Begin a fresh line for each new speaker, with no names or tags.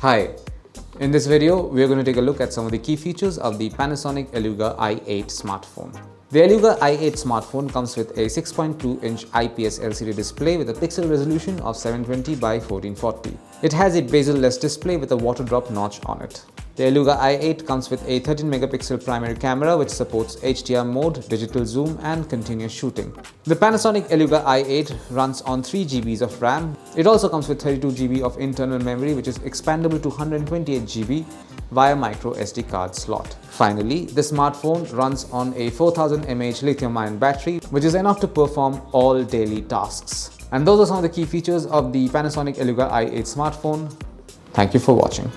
Hi, in this video we are going to take a look at some of the key features of the Panasonic Eluga i8 smartphone. The Eluga i8 smartphone comes with a 6.2-inch IPS LCD display with a pixel resolution of 720 by 1440. It has a bezel-less display with a water drop notch on it. The Eluga i8 comes with a 13-megapixel primary camera which supports HDR mode, digital zoom and continuous shooting. The Panasonic Eluga i8 runs on 3 GB of RAM. It also comes with 32 GB of internal memory which is expandable to 128 GB via micro SD card slot. Finally, the smartphone runs on a 4000 mAh lithium-ion battery which is enough to perform all daily tasks. And those are some of the key features of the Panasonic Eluga i8 smartphone. Thank you for watching.